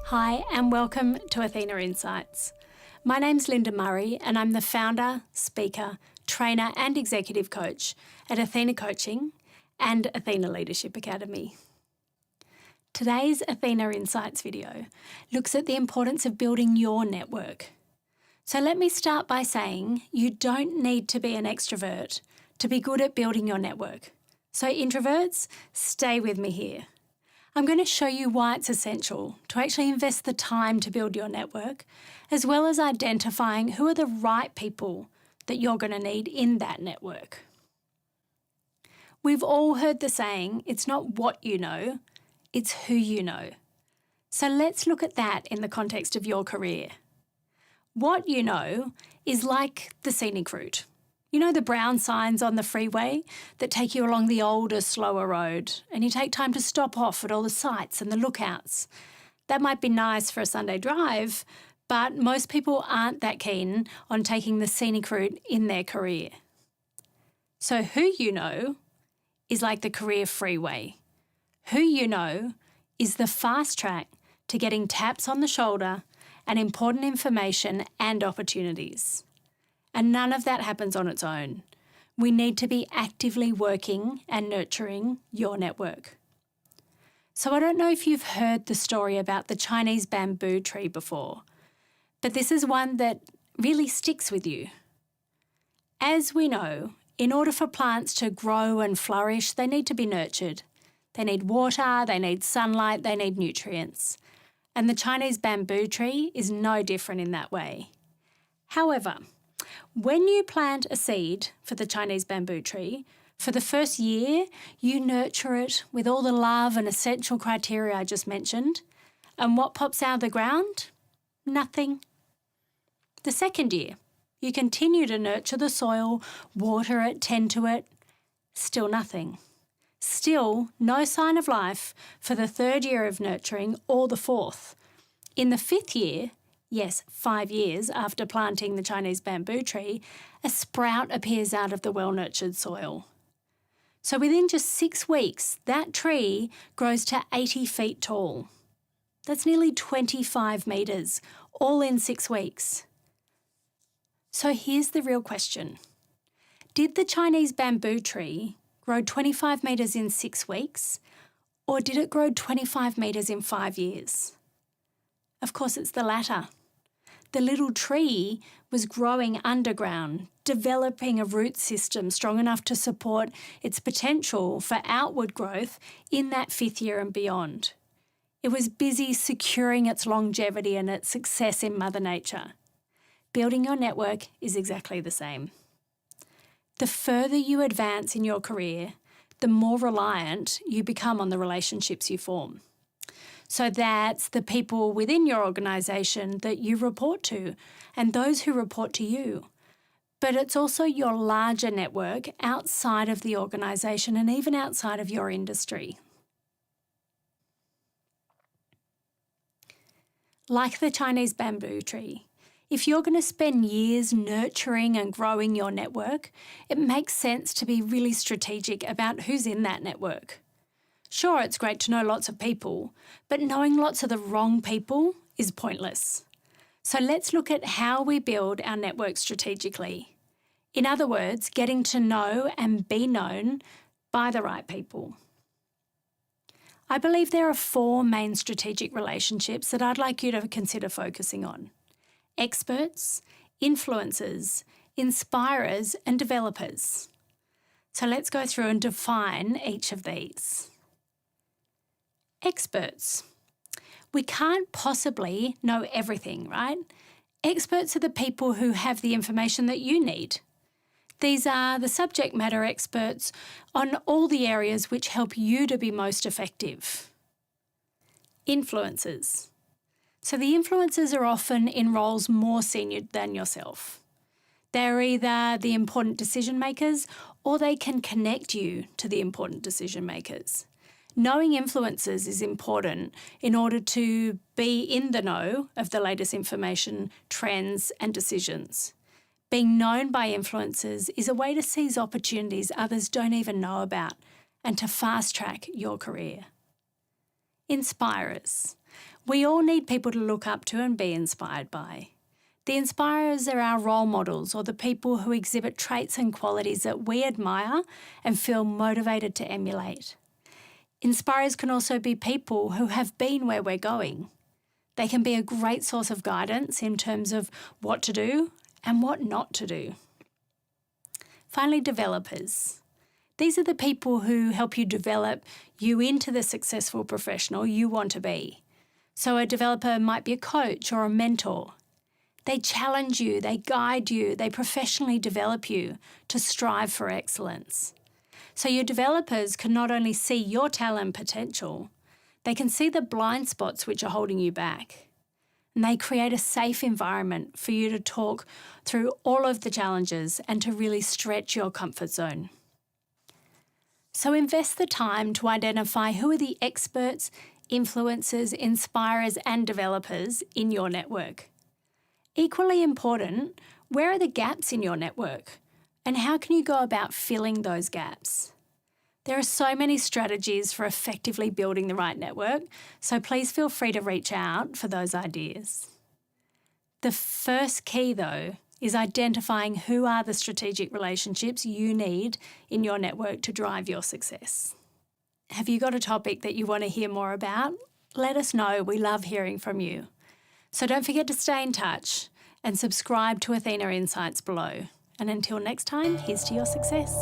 Hi and welcome to Athena Insights. My name's Linda Murray and I'm the founder, speaker, trainer and executive coach at Athena Coaching and Athena Leadership Academy. Today's Athena Insights video looks at the importance of building your network. So let me start by saying you don't need to be an extrovert to be good at building your network. So introverts, stay with me here. I'm going to show you why it's essential to actually invest the time to build your network, as well as identifying who are the right people that you're going to need in that network. We've all heard the saying, it's not what you know, it's who you know. So let's look at that in the context of your career. What you know is like the scenic route. You know the brown signs on the freeway that take you along the older, slower road, and you take time to stop off at all the sights and the lookouts. That might be nice for a Sunday drive, but most people aren't that keen on taking the scenic route in their career. So who you know is like the career freeway. Who you know is the fast track to getting taps on the shoulder and important information and opportunities. And none of that happens on its own. We need to be actively working and nurturing your network. So I don't know if you've heard the story about the Chinese bamboo tree before, but this is one that really sticks with you. As we know, in order for plants to grow and flourish, they need to be nurtured. They need water, they need sunlight, they need nutrients. And the Chinese bamboo tree is no different in that way. However, when you plant a seed for the Chinese bamboo tree, for the first year, you nurture it with all the love and essential criteria I just mentioned. And what pops out of the ground? Nothing. The second year, you continue to nurture the soil, water it, tend to it. Still nothing. Still no sign of life for the third year of nurturing or the fourth. In the fifth year, yes, 5 years after planting the Chinese bamboo tree, a sprout appears out of the well-nurtured soil. So within just 6 weeks, that tree grows to 80 feet tall. That's nearly 25 metres, all in 6 weeks. So here's the real question. Did the Chinese bamboo tree grow 25 metres in 6 weeks, or did it grow 25 metres in 5 years? Of course, it's the latter. The little tree was growing underground, developing a root system strong enough to support its potential for outward growth in that 5th year and beyond. It was busy securing its longevity and its success in Mother Nature. Building your network is exactly the same. The further you advance in your career, the more reliant you become on the relationships you form. So that's the people within your organisation that you report to and those who report to you. But it's also your larger network outside of the organisation and even outside of your industry. Like the Chinese bamboo tree, if you're going to spend years nurturing and growing your network, it makes sense to be really strategic about who's in that network. Sure, it's great to know lots of people, but knowing lots of the wrong people is pointless. So let's look at how we build our network strategically. In other words, getting to know and be known by the right people. I believe there are 4 main strategic relationships that I'd like you to consider focusing on. Experts, influencers, inspirers, and developers. So let's go through and define each of these. Experts. We can't possibly know everything, right? Experts are the people who have the information that you need. These are the subject matter experts on all the areas which help you to be most effective. Influencers. So the influencers are often in roles more senior than yourself. They're either the important decision makers or they can connect you to the important decision makers. Knowing influencers is important in order to be in the know of the latest information, trends and decisions. Being known by influencers is a way to seize opportunities others don't even know about and to fast track your career. Inspirers. We all need people to look up to and be inspired by. The inspirers are our role models, or the people who exhibit traits and qualities that we admire and feel motivated to emulate. Inspirers can also be people who have been where we're going. They can be a great source of guidance in terms of what to do and what not to do. Finally, developers. These are the people who help you develop you into the successful professional you want to be. So a developer might be a coach or a mentor. They challenge you, they guide you, they professionally develop you to strive for excellence. So your developers can not only see your talent potential, they can see the blind spots which are holding you back. And they create a safe environment for you to talk through all of the challenges and to really stretch your comfort zone. So invest the time to identify who are the experts, influencers, inspirers and developers in your network. Equally important, where are the gaps in your network? And how can you go about filling those gaps? There are so many strategies for effectively building the right network, so please feel free to reach out for those ideas. The first key, though, is identifying who are the strategic relationships you need in your network to drive your success. Have you got a topic that you want to hear more about? Let us know. We love hearing from you. So don't forget to stay in touch and subscribe to Athena Insights below. And until next time, here's to your success.